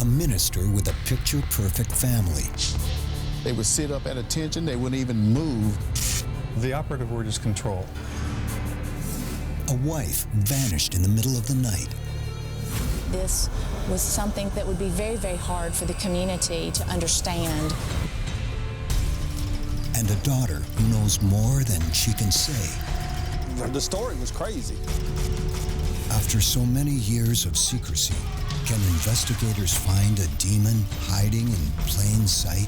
a minister with a picture-perfect family. They would sit up at attention, they wouldn't even move. The operative word is control. A wife vanished in the middle of the night. This was something that would be very, very hard for the community to understand. And a daughter who knows more than she can say. The story was crazy. After so many years of secrecy, can investigators find a demon hiding in plain sight?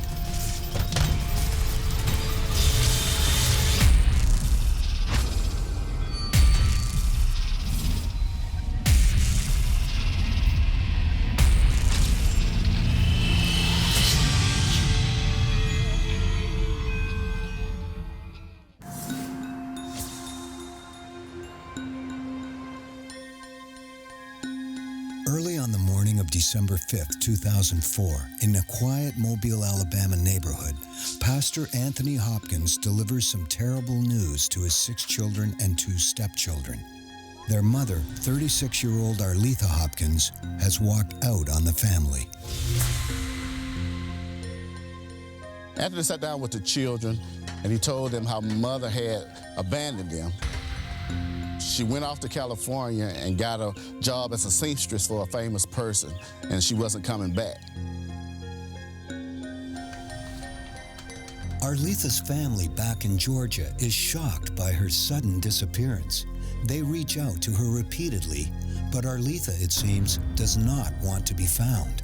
Early on the morning of December 5th, 2004, in a quiet Mobile, Alabama neighborhood, Pastor Anthony Hopkins delivers some terrible news to his 6 children and 2 stepchildren. Their mother, 36-year-old Arletha Hopkins, has walked out on the family. Anthony sat down with the children and he told them how mother had abandoned them. She went off to California and got a job as a seamstress for a famous person, and she wasn't coming back. Arletha's family back in Georgia is shocked by her sudden disappearance. They reach out to her repeatedly, but Arletha, it seems, does not want to be found.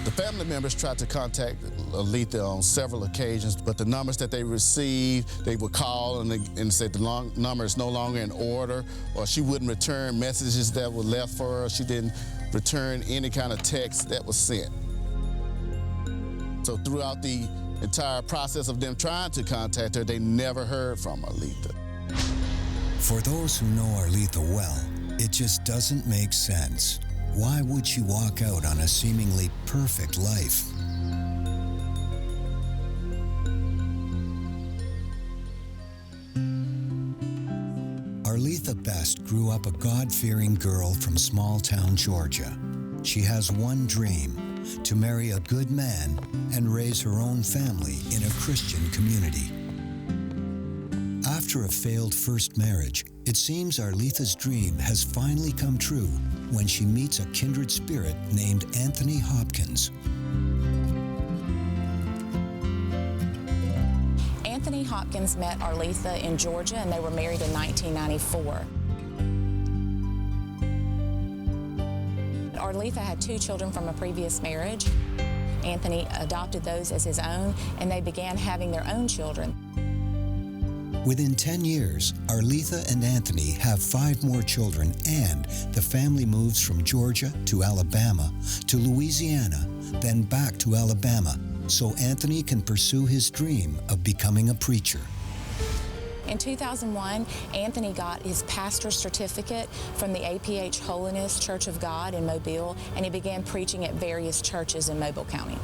The family members tried to contact Alletha on several occasions, but the numbers that they received, they would call and said the number is no longer in order, or she wouldn't return messages that were left for her. She didn't return any kind of text that was sent. So throughout the entire process of them trying to contact her, they never heard from Arletha. For those who know Arletha well, it just doesn't make sense. Why would she walk out on a seemingly perfect life? Arletha Best grew up a God-fearing girl from small-town Georgia. She has one dream: to marry a good man and raise her own family in a Christian community. After a failed first marriage, it seems Arletha's dream has finally come true when she meets a kindred spirit named Anthony Hopkins. Anthony Hopkins met Arletha in Georgia, and they were married in 1994. Arletha had 2 children from a previous marriage. Anthony adopted those as his own, and they began having their own children. Within 10 years, Arletha and Anthony have 5 more children, and the family moves from Georgia to Alabama to Louisiana, then back to Alabama, so Anthony can pursue his dream of becoming a preacher. In 2001, Anthony got his pastor's certificate from the APH Holiness Church of God in Mobile, and he began preaching at various churches in Mobile County.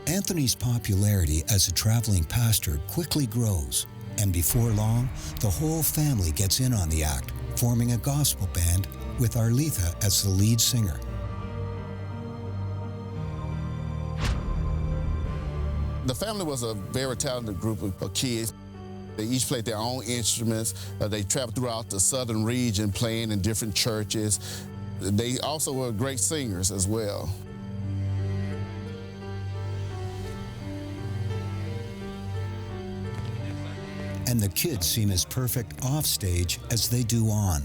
Anthony's popularity as a traveling pastor quickly grows, and before long, the whole family gets in on the act, forming a gospel band with Arletha as the lead singer. The family was a very talented group of kids. They each played their own instruments. They traveled throughout the southern region playing in different churches. They also were great singers as well. And the kids seem as perfect off stage as they do on.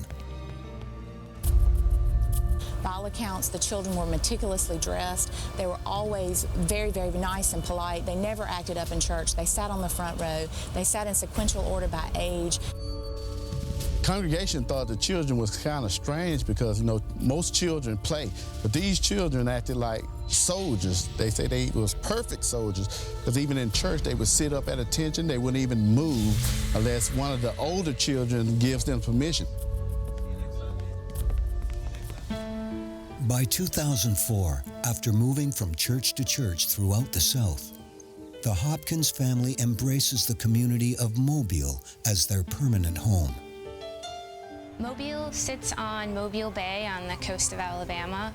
By all accounts, the children were meticulously dressed. They were always very, very nice and polite. They never acted up in church. They sat on the front row. They sat in sequential order by age. Congregation thought the children was kind of strange because, you know, most children play, but these children acted like soldiers. They say they was perfect soldiers because even in church they would sit up at attention. They wouldn't even move unless one of the older children gives them permission. By 2004, after moving from church to church throughout the South, the Hopkins family embraces the community of Mobile as their permanent home. Mobile sits on Mobile Bay on the coast of Alabama.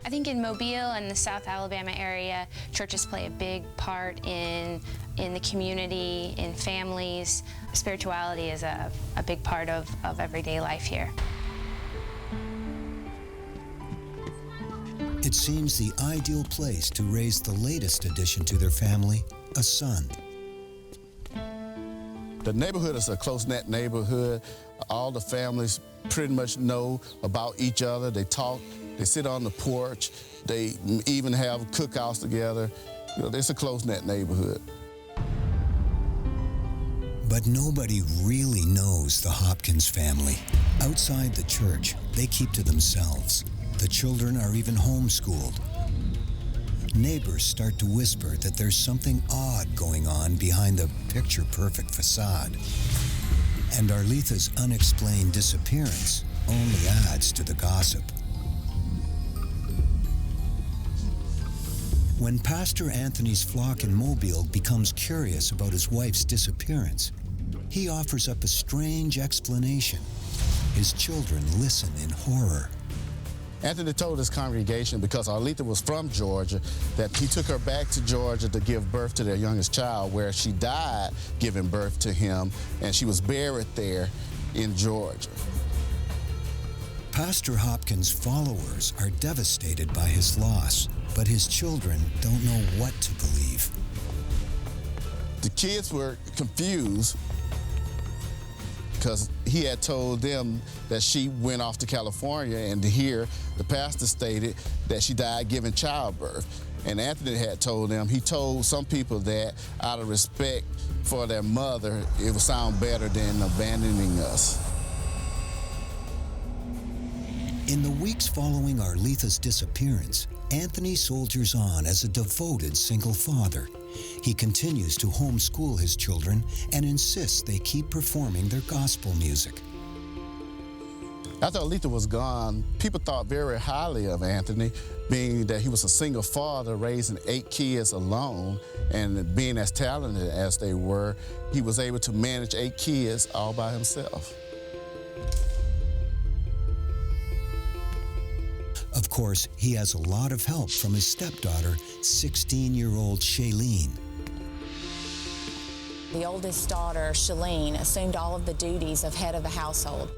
I think in Mobile and the South Alabama area, churches play a big part in the community, in families. Spirituality is a big part of everyday life here. It seems the ideal place to raise the latest addition to their family, a son. The neighborhood is a close-knit neighborhood. All the families pretty much know about each other. They talk, they sit on the porch, they even have cookouts together. You know, it's a close-knit neighborhood. But nobody really knows the Hopkins family. Outside the church, they keep to themselves. The children are even homeschooled. Neighbors start to whisper that there's something odd going on behind the picture-perfect facade. And Arletha's unexplained disappearance only adds to the gossip. When Pastor Anthony's flock in Mobile becomes curious about his wife's disappearance, he offers up a strange explanation. His children listen in horror. Anthony told his congregation, because Arletha was from Georgia, that he took her back to Georgia to give birth to their youngest child, where she died giving birth to him, and she was buried there in Georgia. Pastor Hopkins' followers are devastated by his loss, but his children don't know what to believe. The kids were confused because he had told them that she went off to California, and here the pastor stated that she died giving childbirth. And Anthony had told them, he told some people that out of respect for their mother, it would sound better than abandoning us. In the weeks following Arletha's disappearance, Anthony soldiers on as a devoted single father. He continues to homeschool his children and insists they keep performing their gospel music. After Arletha was gone, people thought very highly of Anthony, being that he was a single father raising 8 kids alone, and being as talented as they were, he was able to manage 8 kids all by himself. Of course, he has a lot of help from his stepdaughter, 16-year-old Shailene. The oldest daughter, Shailene, assumed all of the duties of head of the household.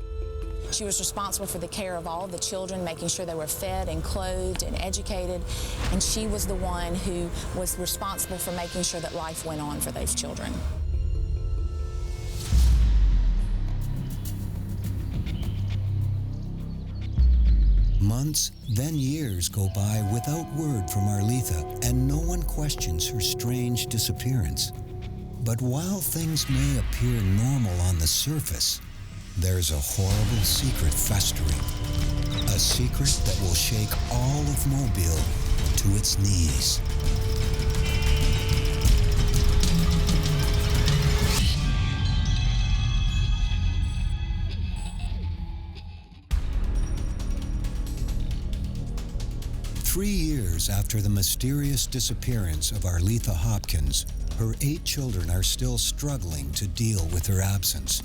She was responsible for the care of all of the children, making sure they were fed and clothed and educated, and she was the one who was responsible for making sure that life went on for those children. Months, then years go by without word from Arletha, and no one questions her strange disappearance. But while things may appear normal on the surface, there's a horrible secret festering. A secret that will shake all of Mobile to its knees. Three years after the mysterious disappearance of Arletha Hopkins, her 8 children are still struggling to deal with her absence.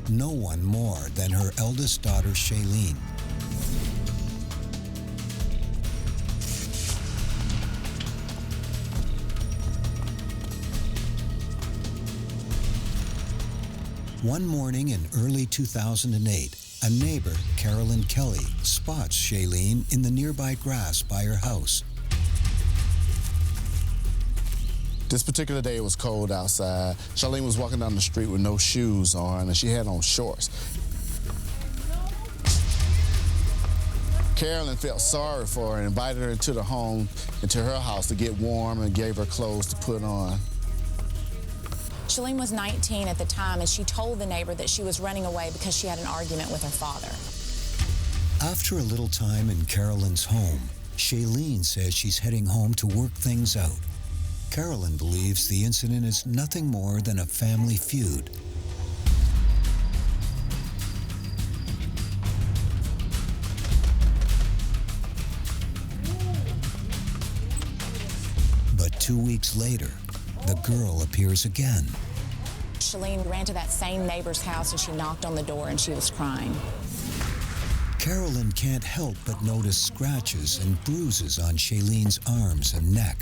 No one more than her eldest daughter, Shailene. One morning in early 2008, a neighbor, Carolyn Kelly, spots Shailene in the nearby grass by her house. This particular day, it was cold outside. Shailene was walking down the street with no shoes on, and she had on shorts. Carolyn felt sorry for her and invited her into the home, into her house to get warm, and gave her clothes to put on. Shailene was 19 at the time, and she told the neighbor that she was running away because she had an argument with her father. After a little time in Carolyn's home, Shailene says she's heading home to work things out. Carolyn believes the incident is nothing more than a family feud. But 2 weeks later, the girl appears again. Shailene ran to that same neighbor's house and she knocked on the door and she was crying. Carolyn can't help but notice scratches and bruises on Shailene's arms and neck.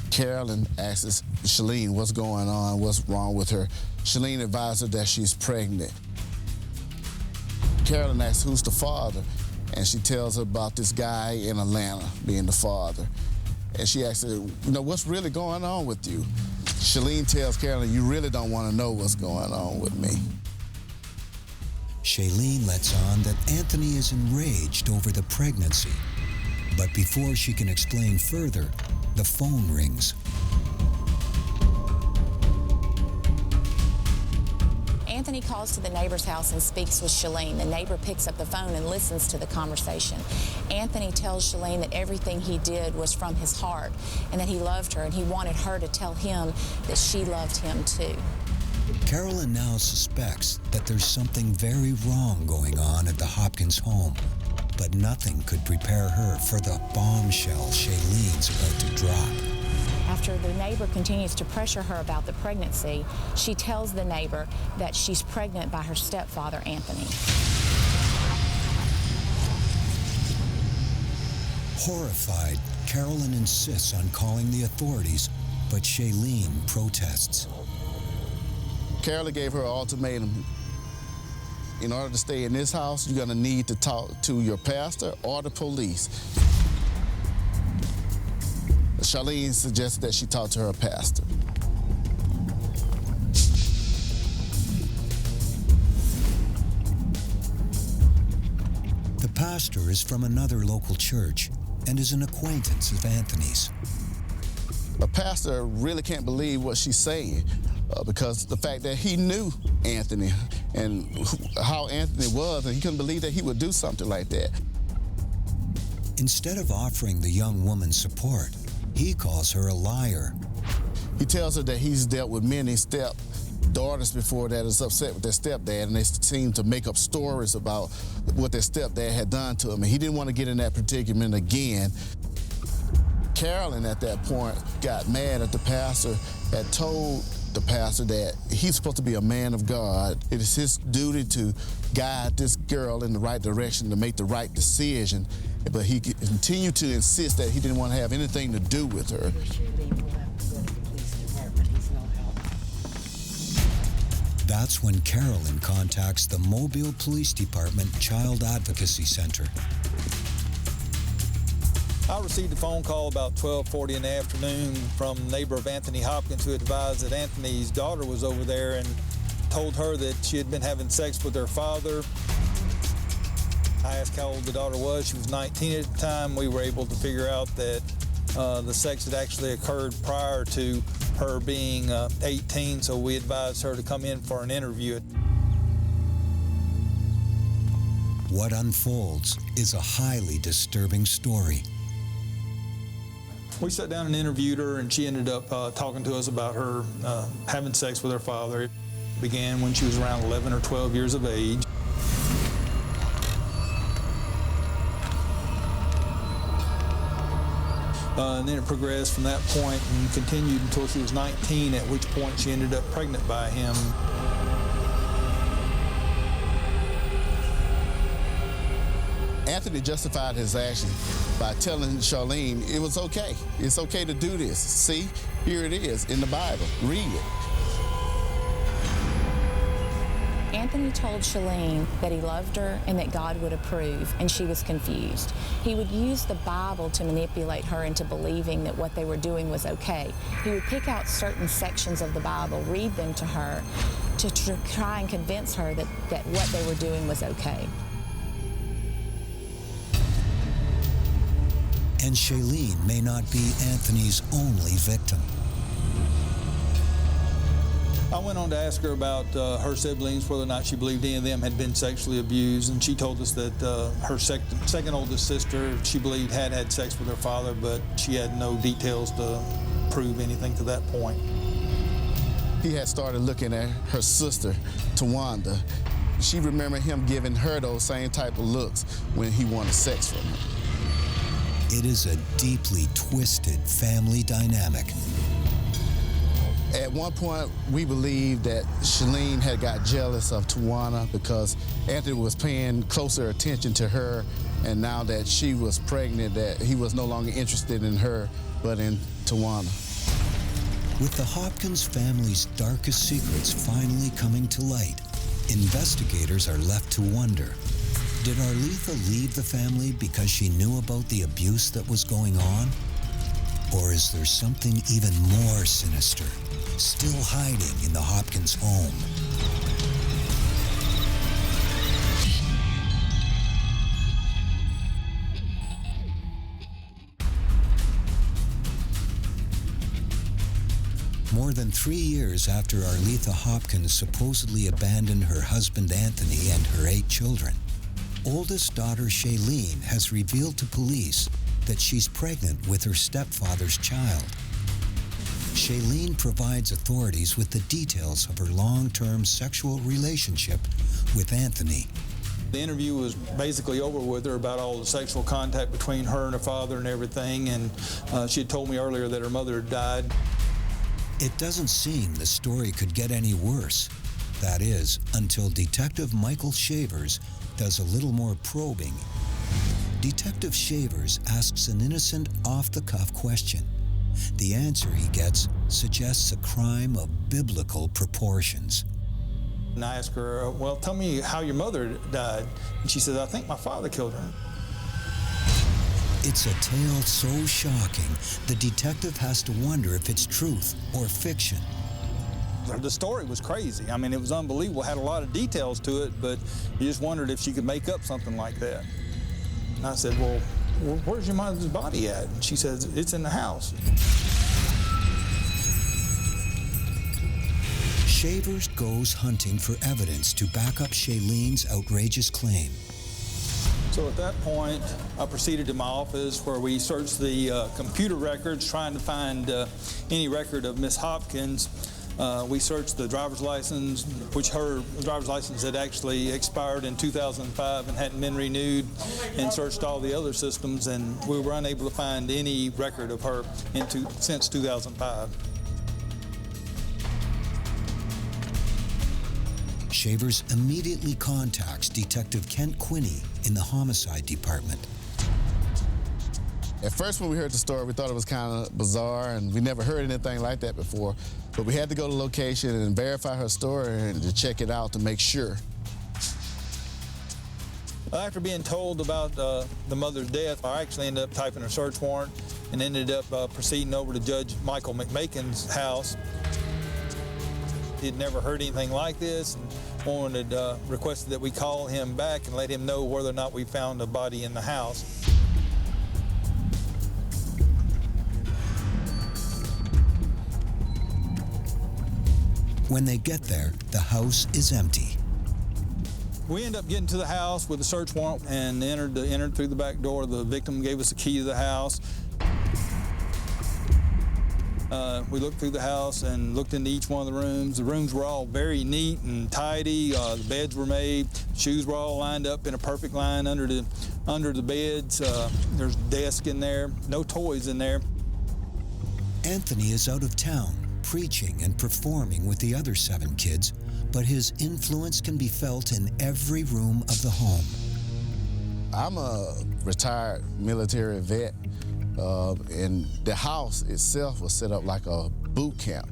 Carolyn asks Shailene what's going on, what's wrong with her. Shailene advises her that she's pregnant. Carolyn asks who's the father, and she tells her about this guy in Atlanta being the father. And she asks her, what's really going on with you? Shailene tells Carolyn, you really don't want to know what's going on with me. Shailene lets on that Anthony is enraged over the pregnancy. But before she can explain further, the phone rings. Anthony calls to the neighbor's house and speaks with Shailene. The neighbor picks up the phone and listens to the conversation. Anthony tells Shailene that everything he did was from his heart and that he loved her, and he wanted her to tell him that she loved him too. Carolyn now suspects that there's something very wrong going on at the Hopkins home, but nothing could prepare her for the bombshell Shailene's about to drop. After the neighbor continues to pressure her about the pregnancy, she tells the neighbor that she's pregnant by her stepfather, Anthony. Horrified, Carolyn insists on calling the authorities, but Shailene protests. Carolyn gave her an ultimatum. In order to stay in this house, you're gonna need to talk to your pastor or the police. Shailene suggested that she talk to her pastor. The pastor is from another local church and is an acquaintance of Anthony's. The pastor really can't believe what she's saying because the fact that he knew Anthony and how Anthony was, and he couldn't believe that he would do something like that. Instead of offering the young woman support, he calls her a liar. He tells her that he's dealt with many stepdaughters before that is upset with their stepdad, and they seem to make up stories about what their stepdad had done to him, and he didn't want to get in that predicament again. Carolyn, at that point, got mad at the pastor, had told the pastor that he's supposed to be a man of God. It is his duty to guide this girl in the right direction, to make the right decision. But he continued to insist that he didn't want to have anything to do with her. That's when Carolyn contacts the Mobile Police Department Child Advocacy Center. I received a phone call about 12:40 in the afternoon from a neighbor of Anthony Hopkins who advised that Anthony's daughter was over there and told her that she had been having sex with her father. I asked how old the daughter was. She was 19 at the time. We were able to figure out that the sex had actually occurred prior to her being 18, so we advised her to come in for an interview. What unfolds is a highly disturbing story. We sat down and interviewed her, and she ended up talking to us about her having sex with her father. It began when she was around 11 or 12 years of age. And then it progressed from that point and continued until she was 19, at which point she ended up pregnant by him. Anthony justified his action by telling Shailene it was okay. It's okay to do this. See, here it is in the Bible. Read it. Anthony told Shailene that he loved her and that God would approve, and she was confused. He would use the Bible to manipulate her into believing that what they were doing was okay. He would pick out certain sections of the Bible, read them to her, to try and convince her that what they were doing was okay. And Shailene may not be Anthony's only victim. I went on to ask her about her siblings, whether or not she believed any of them had been sexually abused, and she told us that her second oldest sister, she believed had sex with her father, but she had no details to prove anything to that point. He had started looking at her sister, Tawanda. She remembered him giving her those same type of looks when he wanted sex from her. It is a deeply twisted family dynamic. At one point, we believed that Shalene had got jealous of Tawana because Anthony was paying closer attention to her, and now that she was pregnant, that he was no longer interested in her, but in Tawana. With the Hopkins family's darkest secrets finally coming to light, investigators are left to wonder, did Arletha leave the family because she knew about the abuse that was going on? Or is there something even more sinister still hiding in the Hopkins home? More than 3 years after Arletha Hopkins supposedly abandoned her husband Anthony and her 8 children, oldest daughter Shailene has revealed to police that she's pregnant with her stepfather's child. Shailene provides authorities with the details of her long-term sexual relationship with Anthony. The interview was basically over with her about all the sexual contact between her and her father and everything, and she had told me earlier that her mother had died. It doesn't seem the story could get any worse. That is, until Detective Michael Shavers does a little more probing. Detective Shavers asks an innocent, off-the-cuff question. The answer he gets suggests a crime of biblical proportions. And I asked her, well, tell me how your mother died. And she said, I think my father killed her. It's a tale so shocking, the detective has to wonder if it's truth or fiction. The story was crazy. I mean, it was unbelievable. Had a lot of details to it, but you just wondered if she could make up something like that. And I said, well, where's your mother's body at? And she says, it's in the house. Shavers goes hunting for evidence to back up Shailene's outrageous claim. So at that point, I proceeded to my office where we searched the computer records, trying to find any record of Miss Hopkins. We searched the driver's license, which her driver's license had actually expired in 2005 and hadn't been renewed, and searched all the other systems, and we were unable to find any record of her since 2005. Shavers immediately contacts Detective Kent Quinney in the homicide department. At first, when we heard the story, we thought it was kind of bizarre, and we never heard anything like that before. But we had to go to the location and verify her story and to check it out to make sure. After being told about the mother's death, I actually ended up typing a search warrant and ended up proceeding over to Judge Michael McMakin's house. He'd never heard anything like this and requested that we call him back and let him know whether or not we found a body in the house. When they get there, the house is empty. We ended up getting to the house with a search warrant and entered through the back door. The victim gave us a key to the house. We looked through the house and looked into each one of the rooms. The rooms were all very neat and tidy. The beds were made. Shoes were all lined up in a perfect line under the beds. There's a desk in there. No toys in there. Anthony is out of town, preaching and performing with the other 7 kids, but his influence can be felt in every room of the home. I'm a retired military vet, and the house itself was set up like a boot camp,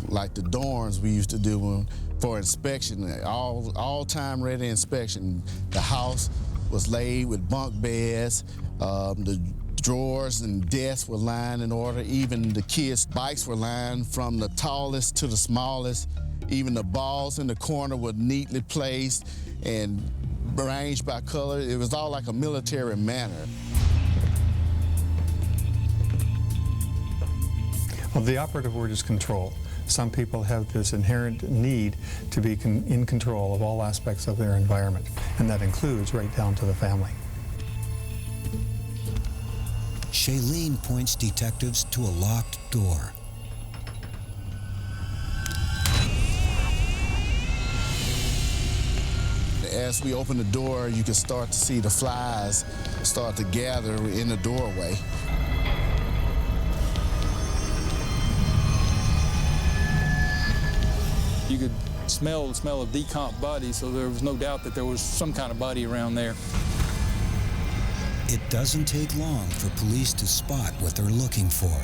like the dorms we used to do for inspection, all time ready inspection. The house was laid with bunk beds, the drawers and desks were lined in order. Even the kids' bikes were lined from the tallest to the smallest. Even the balls in the corner were neatly placed and arranged by color. It was all like a military manner. Well, the operative word is control. Some people have this inherent need to be in control of all aspects of their environment, and that includes right down to the family. Shailene points detectives to a locked door. As we open the door, you can start to see the flies start to gather in the doorway. You could smell the smell of decomp body, so there was no doubt that there was some kind of body around there. It doesn't take long for police to spot what they're looking for.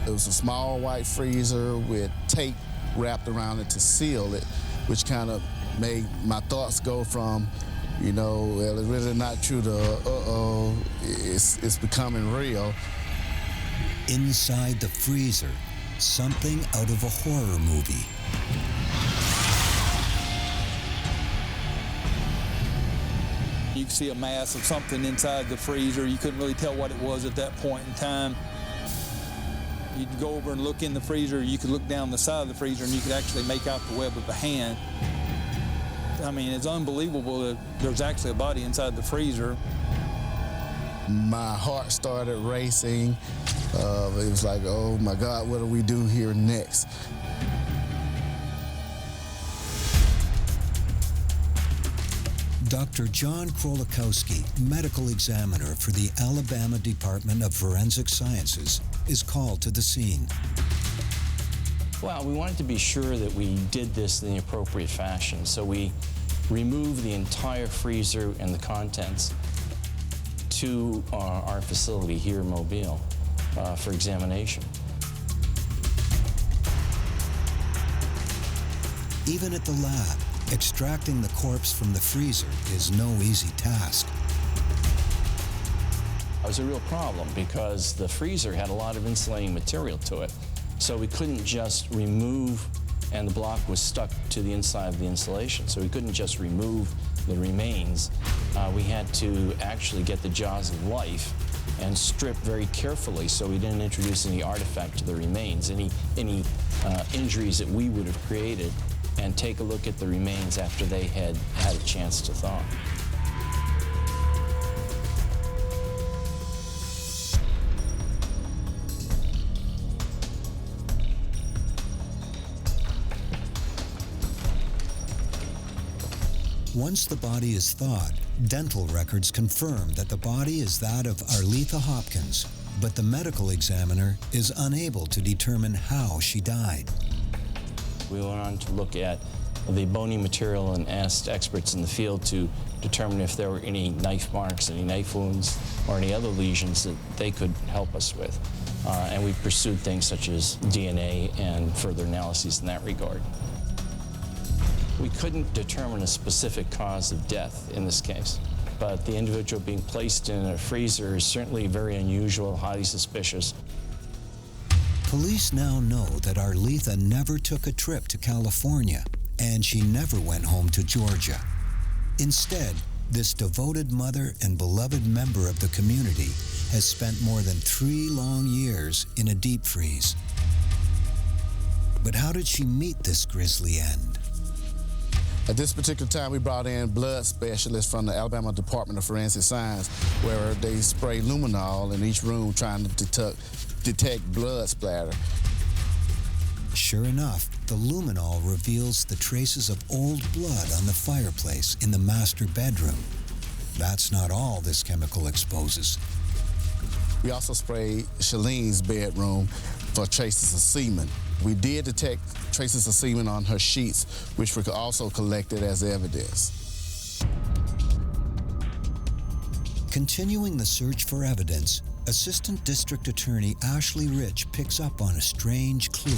It was a small white freezer with tape wrapped around it to seal it, which kind of made my thoughts go from, you know, well, it's really not true to, uh-oh, it's becoming real. Inside the freezer, something out of a horror movie. You could see a mass of something inside the freezer. You couldn't really tell what it was at that point in time. You'd go over and look in the freezer. You could look down the side of the freezer and you could actually make out the web of a hand. I mean, it's unbelievable that there's actually a body inside the freezer. My heart started racing. It was like, oh my God, what do we do here next? Dr. John Krolikowski, medical examiner for the Alabama Department of Forensic Sciences, is called to the scene. Well, we wanted to be sure that we did this in the appropriate fashion, so we removed the entire freezer and the contents to our facility here in Mobile for examination. Even at the lab, extracting the corpse from the freezer is no easy task. It was a real problem because the freezer had a lot of insulating material to it. So we couldn't just remove, and the block was stuck to the inside of the insulation. So we couldn't just remove the remains. We had to actually get the jaws of life and strip very carefully so we didn't introduce any artifact to the remains, any injuries that we would have created, and take a look at the remains after they had had a chance to thaw. Once the body is thawed, dental records confirm that the body is that of Arletha Hopkins, but the medical examiner is unable to determine how she died. We went on to look at the bony material and asked experts in the field to determine if there were any knife marks, any knife wounds, or any other lesions that they could help us with. And we pursued things such as DNA and further analyses in that regard. We couldn't determine a specific cause of death in this case, but the individual being placed in a freezer is certainly very unusual, highly suspicious. Police now know that Arletha never took a trip to California, and she never went home to Georgia. Instead, this devoted mother and beloved member of the community has spent more than 3 long years in a deep freeze. But how did she meet this grisly end? At this particular time, we brought in blood specialists from the Alabama Department of Forensic Science, where they spray luminol in each room trying to detect blood splatter. Sure enough, the luminol reveals the traces of old blood on the fireplace in the master bedroom. That's not all this chemical exposes. We also sprayed Shalene's bedroom for traces of semen. We did detect traces of semen on her sheets, which were also collected as evidence. Continuing the search for evidence, Assistant District Attorney Ashley Rich picks up on a strange clue.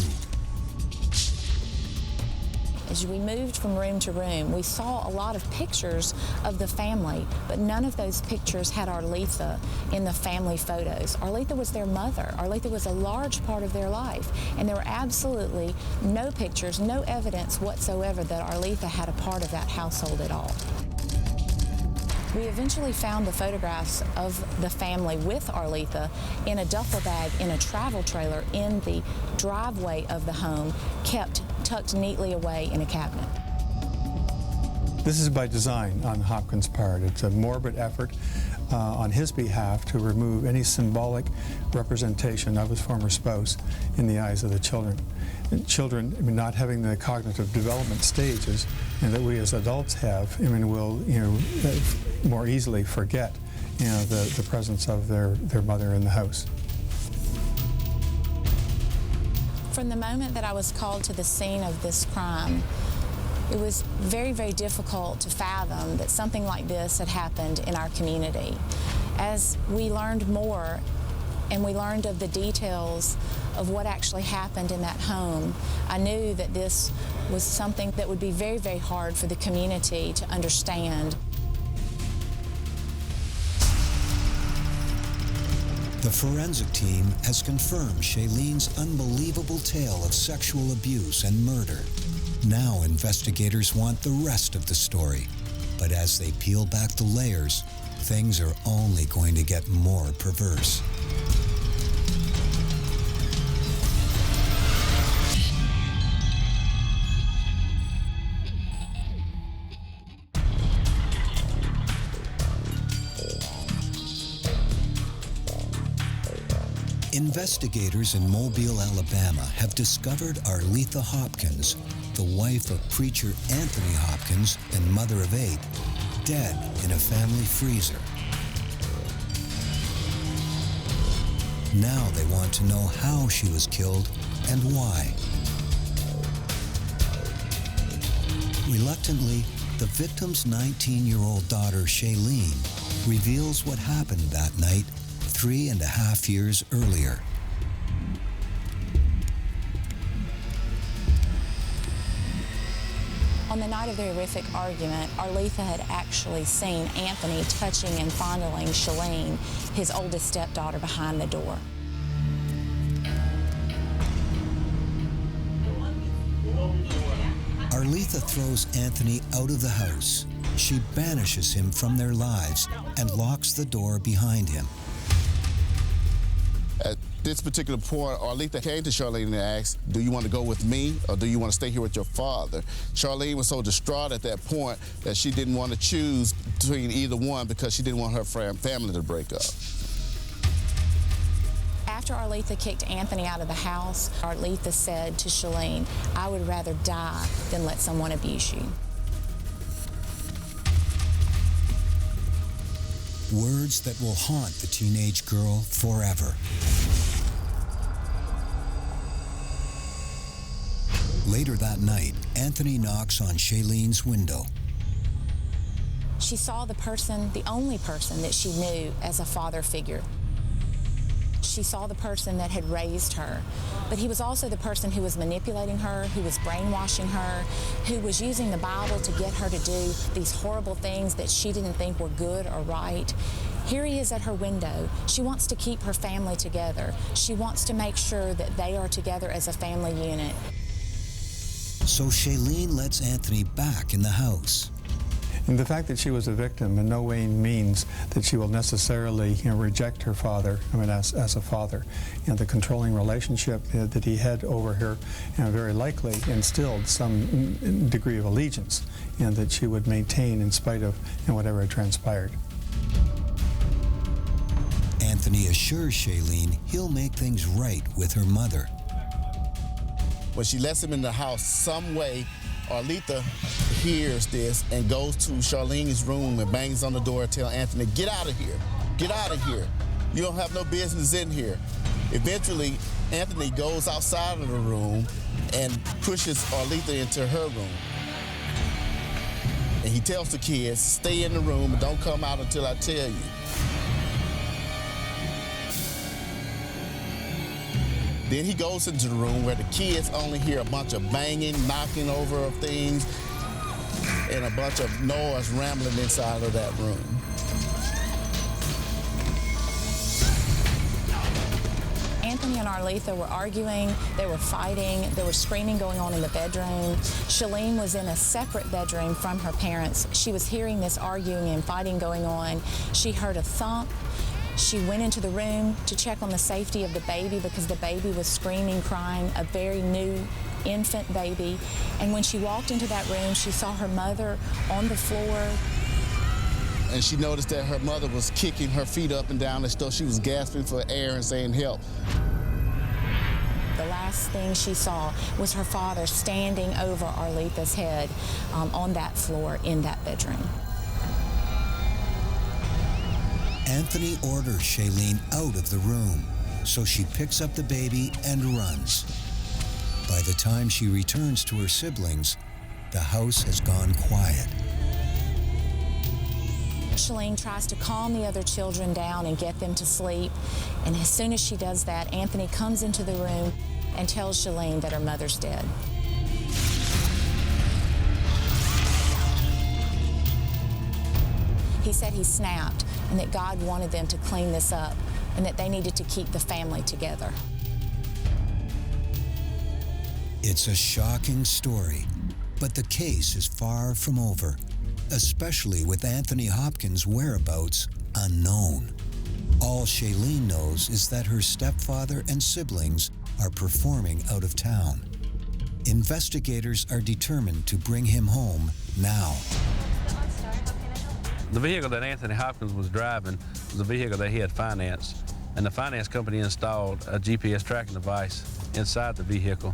As we moved from room to room, we saw a lot of pictures of the family, but none of those pictures had Arletha in the family photos. Arletha was their mother. Arletha was a large part of their life, and there were absolutely no pictures, no evidence whatsoever that Arletha had a part of that household at all. We eventually found the photographs of the family with Arletha in a duffel bag in a travel trailer in the driveway of the home, kept tucked neatly away in a cabinet. This is by design on Hopkins' part. It's a morbid effort on his behalf to remove any symbolic representation of his former spouse in the eyes of the children. And children not having the cognitive development stages and that we as adults have, will more easily forget the presence of their mother in the house. From the moment that I was called to the scene of this crime, it was very, very difficult to fathom that something like this had happened in our community. As we learned more and we learned of the details of what actually happened in that home, I knew that this was something that would be very, very hard for the community to understand. The forensic team has confirmed Shailene's unbelievable tale of sexual abuse and murder. Now investigators want the rest of the story. But as they peel back the layers, things are only going to get more perverse. Investigators in Mobile, Alabama have discovered Arletha Hopkins, the wife of preacher Anthony Hopkins and mother of 8, dead in a family freezer. Now they want to know how she was killed and why. Reluctantly, the victim's 19-year-old daughter, Shailene, reveals what happened that night 3.5 years earlier. On the night of the horrific argument, Arletha had actually seen Anthony touching and fondling Shailene, his oldest stepdaughter, behind the door. Arletha throws Anthony out of the house. She banishes him from their lives and locks the door behind him. At this particular point, Arletha came to Charlene and asked, "Do you want to go with me or do you want to stay here with your father?" Charlene was so distraught at that point that she didn't want to choose between either one because she didn't want her family to break up. After Arletha kicked Anthony out of the house, Arletha said to Shailene, "I would rather die than let someone abuse you." Words that will haunt the teenage girl forever. Later that night, Anthony knocks on Shailene's window. She saw the person, the only person that she knew as a father figure. She saw the person that had raised her, but he was also the person who was manipulating her, who was brainwashing her, who was using the Bible to get her to do these horrible things that she didn't think were good or right. Here he is at her window. She wants to keep her family together. She wants to make sure that they are together as a family unit. So Shailene lets Anthony back in the house. And the fact that she was a victim in no way means that she will necessarily reject her father, as a father. The controlling relationship that he had over her very likely instilled some degree of allegiance that she would maintain in spite of whatever had transpired. Anthony assures Shailene he'll make things right with her mother. When she lets him in the house, some way, Arletha hears this and goes to Charlene's room and bangs on the door and tells Anthony, "Get out of here. Get out of here. You don't have no business in here." Eventually, Anthony goes outside of the room and pushes Arletha into her room. And he tells the kids, "Stay in the room and don't come out until I tell you." Then he goes into the room where the kids only hear a bunch of banging, knocking over of things, and a bunch of noise rambling inside of that room. Anthony and Arletha were arguing, they were fighting, there was screaming going on in the bedroom. Shailene was in a separate bedroom from her parents. She was hearing this arguing and fighting going on. She heard a thump. She went into the room to check on the safety of the baby because the baby was screaming, crying, a very new infant baby. And when she walked into that room, she saw her mother on the floor. And she noticed that her mother was kicking her feet up and down as though she was gasping for air and saying, "Help." The last thing she saw was her father standing over Arletha's head on that floor in that bedroom. Anthony orders Shailene out of the room, so she picks up the baby and runs. By the time she returns to her siblings, the house has gone quiet. Shalene tries to calm the other children down and get them to sleep. And as soon as she does that, Anthony comes into the room and tells Shalene that her mother's dead. He said he snapped and that God wanted them to clean this up and that they needed to keep the family together. It's a shocking story, but the case is far from over, especially with Anthony Hopkins' whereabouts unknown. All Shailene knows is that her stepfather and siblings are performing out of town. Investigators are determined to bring him home now. The vehicle that Anthony Hopkins was driving was a vehicle that he had financed, and the finance company installed a GPS tracking device inside the vehicle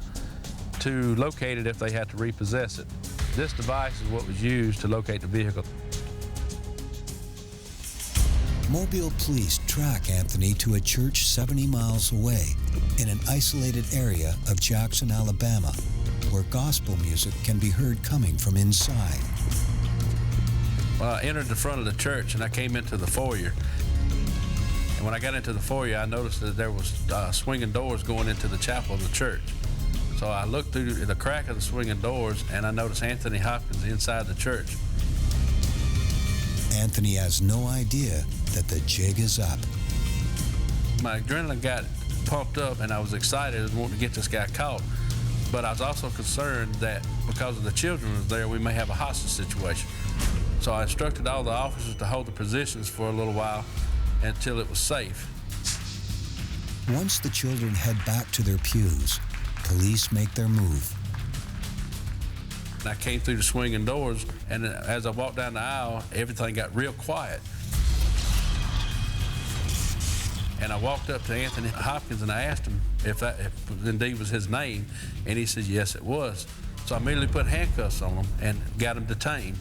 to locate it if they had to repossess it. This device is what was used to locate the vehicle. Mobile police track Anthony to a church 70 miles away in an isolated area of Jackson, Alabama, where gospel music can be heard coming from inside. Well, I entered the front of the church and I came into the foyer. And when I got into the foyer, I noticed that there was swinging doors going into the chapel of the church. So I looked through the crack of the swinging doors and I noticed Anthony Hopkins inside the church. Anthony has no idea that the jig is up. My adrenaline got pumped up and I was excited and wanting to get this guy caught. But I was also concerned that because of the children was there, we may have a hostage situation. So I instructed all the officers to hold the positions for a little while until it was safe. Once the children head back to their pews, police make their move. I came through the swinging doors, and as I walked down the aisle, everything got real quiet. And I walked up to Anthony Hopkins and I asked him if indeed was his name, and he said yes, it was. So I immediately put handcuffs on him and got him detained.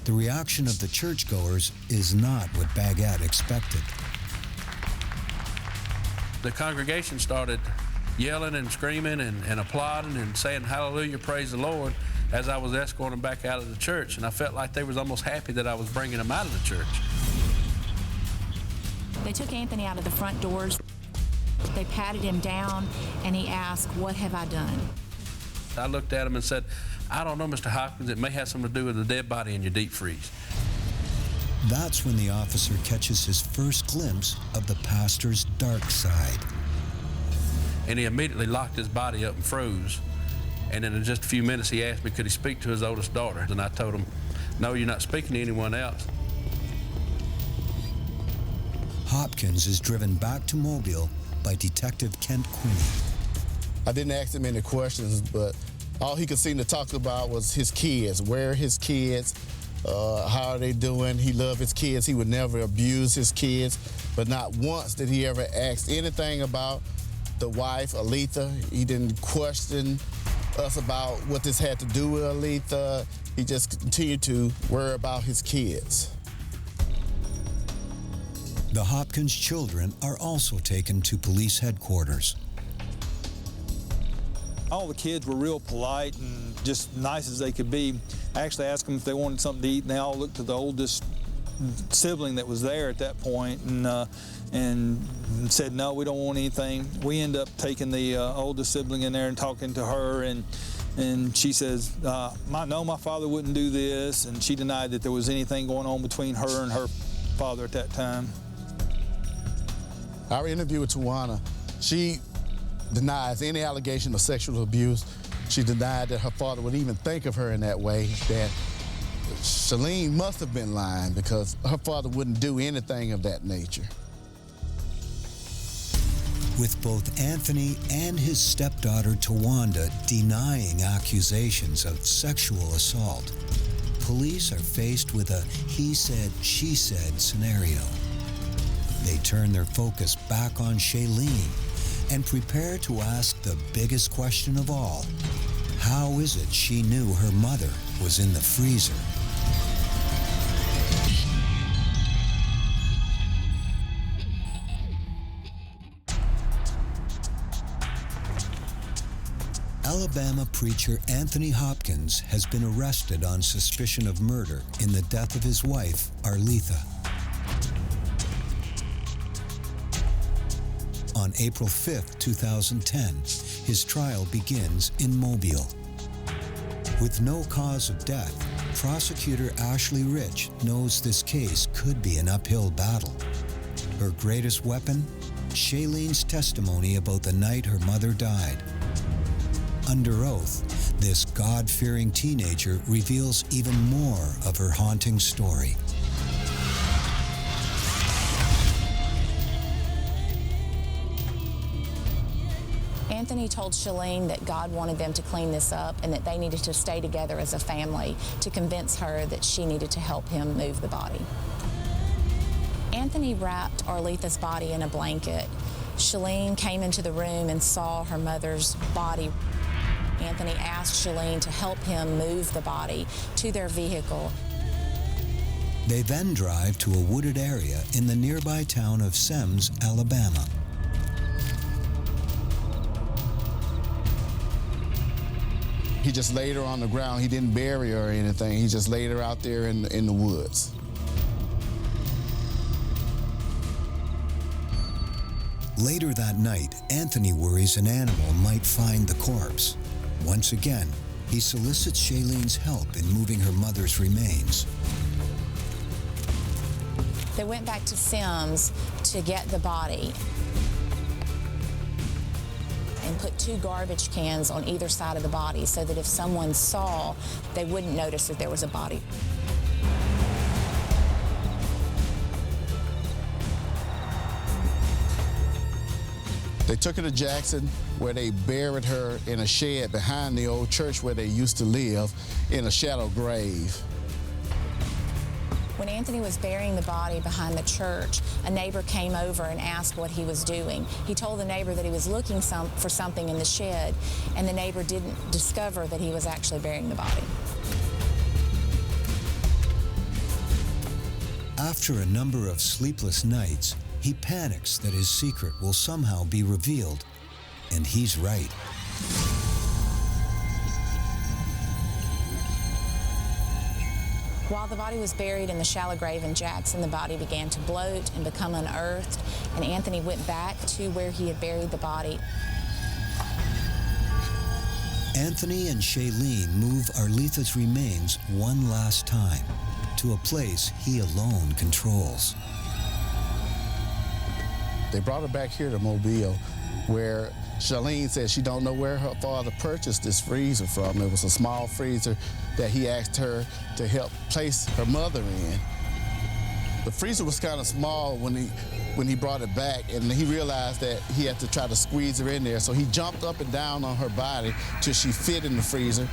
The reaction of the churchgoers is not what Bagat expected. The congregation started yelling and screaming and applauding and saying, "Hallelujah, praise the Lord," as I was escorting them back out of the church. And I felt like they was almost happy that I was bringing them out of the church. They took Anthony out of the front doors. They patted him down, and he asked, "What have I done?" I looked at him and said, "I don't know, Mr. Hopkins, it may have something to do with the dead body in your deep freeze." That's when the officer catches his first glimpse of the pastor's dark side. And he immediately locked his body up and froze. And then in just a few minutes, he asked me, could he speak to his oldest daughter? And I told him, "No, you're not speaking to anyone else." Hopkins is driven back to Mobile by Detective Kent Quinney. I didn't ask him any questions, but all he could seem to talk about was his kids. Where are his kids? How are they doing? He loved his kids. He would never abuse his kids, but not once did he ever ask anything about the wife, Aletha. He didn't question us about what this had to do with Aletha. He just continued to worry about his kids. The Hopkins children are also taken to police headquarters. All the kids were real polite and just nice as they could be. I actually asked them if they wanted something to eat, and they all looked to the oldest sibling that was there at that point and said, "No, we don't want anything." We end up taking the oldest sibling in there and talking to her, and she says, "No, my father wouldn't do this," and she denied that there was anything going on between her and her father at that time. Our interview with Tawana, she denies any allegation of sexual abuse. She denied that her father would even think of her in that way, that Shalene must have been lying because her father wouldn't do anything of that nature. With both Anthony and his stepdaughter Tawanda denying accusations of sexual assault, police are faced with a he said, she said scenario. They turn their focus back on Shailene and prepare to ask the biggest question of all. How is it she knew her mother was in the freezer? Alabama preacher Anthony Hopkins has been arrested on suspicion of murder in the death of his wife, Arletha. On April 5, 2010, his trial begins in Mobile. With no cause of death, prosecutor Ashley Rich knows this case could be an uphill battle. Her greatest weapon? Shailene's testimony about the night her mother died. Under oath, this God-fearing teenager reveals even more of her haunting story. Anthony told Shailene that God wanted them to clean this up and that they needed to stay together as a family to convince her that she needed to help him move the body. Anthony wrapped Arletha's body in a blanket. Shailene came into the room and saw her mother's body. Anthony asked Shailene to help him move the body to their vehicle. They then drive to a wooded area in the nearby town of Semmes, Alabama. He just laid her on the ground. He didn't bury her or anything. He just laid her out there in the woods. Later that night, Anthony worries an animal might find the corpse. Once again, he solicits Shailene's help in moving her mother's remains. They went back to Semmes to get the body and put 2 garbage cans on either side of the body so that if someone saw, they wouldn't notice that there was a body. They took her to Jackson, where they buried her in a shed behind the old church where they used to live, in a shallow grave. When Anthony was burying the body behind the church, a neighbor came over and asked what he was doing. He told the neighbor that he was looking for something in the shed, and the neighbor didn't discover that he was actually burying the body. After a number of sleepless nights, he panics that his secret will somehow be revealed, and he's right. While the body was buried in the shallow grave in Jackson, the body began to bloat and become unearthed, and Anthony went back to where he had buried the body. Anthony and Shailene move Arletha's remains one last time to a place he alone controls. They brought her back here to Mobile, where Shailene said she don't know where her father purchased this freezer from. It was a small freezer that he asked her to help place her mother in. The freezer was kind of small when he brought it back, and he realized that he had to try to squeeze her in there, so he jumped up and down on her body till she fit in the freezer.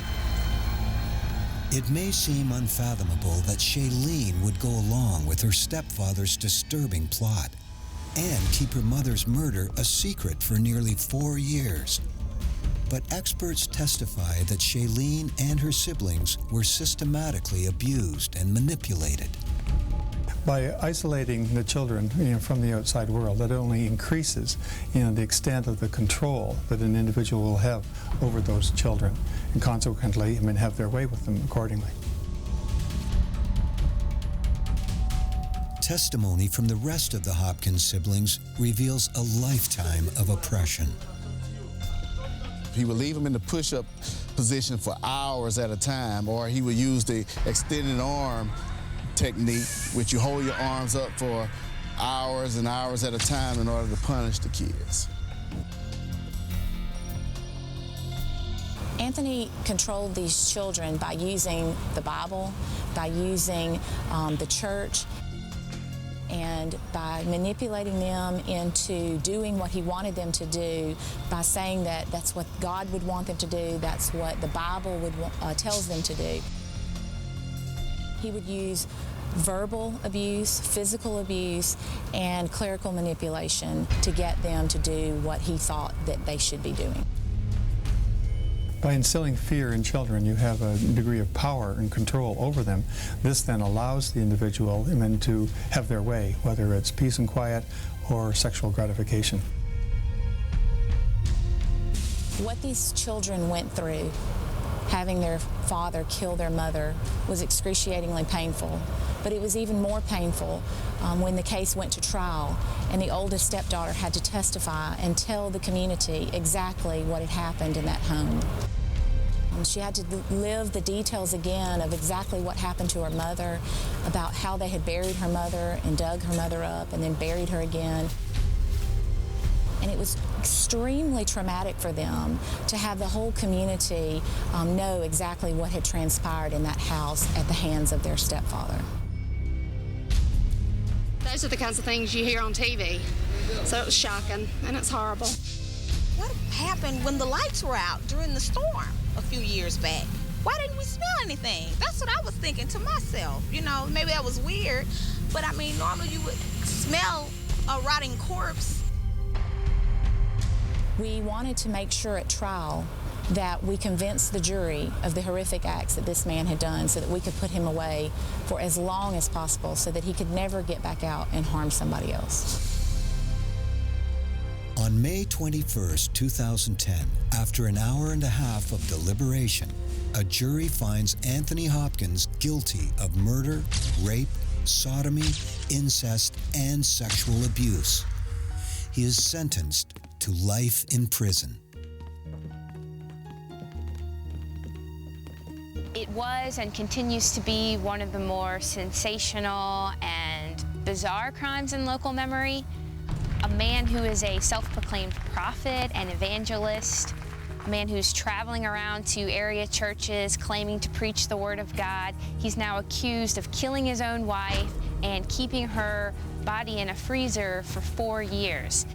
It may seem unfathomable that Shailene would go along with her stepfather's disturbing plot and keep her mother's murder a secret for nearly 4 years. But experts testify that Shailene and her siblings were systematically abused and manipulated. By isolating the children from the outside world, that only increases the extent of the control that an individual will have over those children, and consequently have their way with them accordingly. Testimony from the rest of the Hopkins siblings reveals a lifetime of oppression. He would leave them in the push-up position for hours at a time, or he would use the extended arm technique, which you hold your arms up for hours and hours at a time in order to punish the kids. Anthony controlled these children by using the Bible, by using the church, and by manipulating them into doing what he wanted them to do, by saying that that's what God would want them to do, that's what the Bible tells them to do. He would use verbal abuse, physical abuse, and clerical manipulation to get them to do what he thought that they should be doing. By instilling fear in children, you have a degree of power and control over them. This then allows the individual to have their way, whether it's peace and quiet or sexual gratification. What these children went through, having their father kill their mother, was excruciatingly painful. But it was even more painful when the case went to trial and the oldest stepdaughter had to testify and tell the community exactly what had happened in that home. She had to live the details again of exactly what happened to her mother, about how they had buried her mother and dug her mother up and then buried her again. And it was extremely traumatic for them to have the whole community know exactly what had transpired in that house at the hands of their stepfather. Those are the kinds of things you hear on TV. So it was shocking, and it's horrible. What happened when the lights were out during the storm a few years back? Why didn't we smell anything? That's what I was thinking to myself. You know, maybe that was weird, but I mean, normally you would smell a rotting corpse. We wanted to make sure at trial that we convinced the jury of the horrific acts that this man had done so that we could put him away for as long as possible so that he could never get back out and harm somebody else. On May 21st, 2010, after an hour and a half of deliberation, a jury finds Anthony Hopkins guilty of murder, rape, sodomy, incest, and sexual abuse. He is sentenced to life in prison. It was and continues to be one of the more sensational and bizarre crimes in local memory. A man who is a self-proclaimed prophet and evangelist, a man who's traveling around to area churches claiming to preach the word of God. He's now accused of killing his own wife and keeping her body in a freezer for 4 years.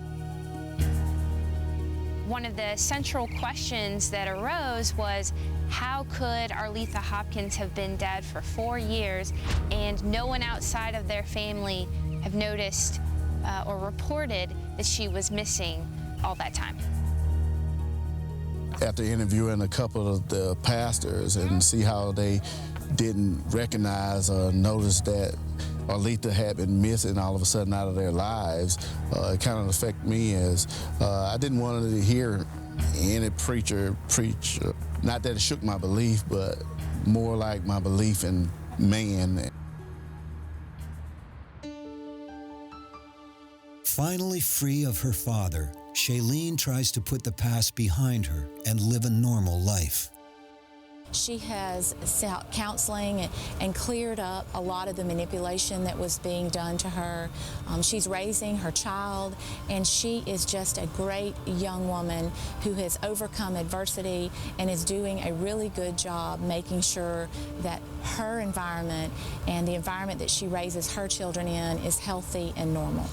One of the central questions that arose was, how could Arletha Hopkins have been dead for 4 years and no one outside of their family have noticed or reported that she was missing all that time? After interviewing a couple of the pastors and see how they didn't recognize or notice that Arletha had been missing all of a sudden out of their lives, it kind of affected me as I didn't want to hear any preacher preach, not that it shook my belief, but more like my belief in man. Finally free of her father, Shailene tries to put the past behind her and live a normal life. She has sought counseling and cleared up a lot of the manipulation that was being done to her. She's raising her child, and she is just a great young woman who has overcome adversity and is doing a really good job making sure that her environment and the environment that she raises her children in is healthy and normal.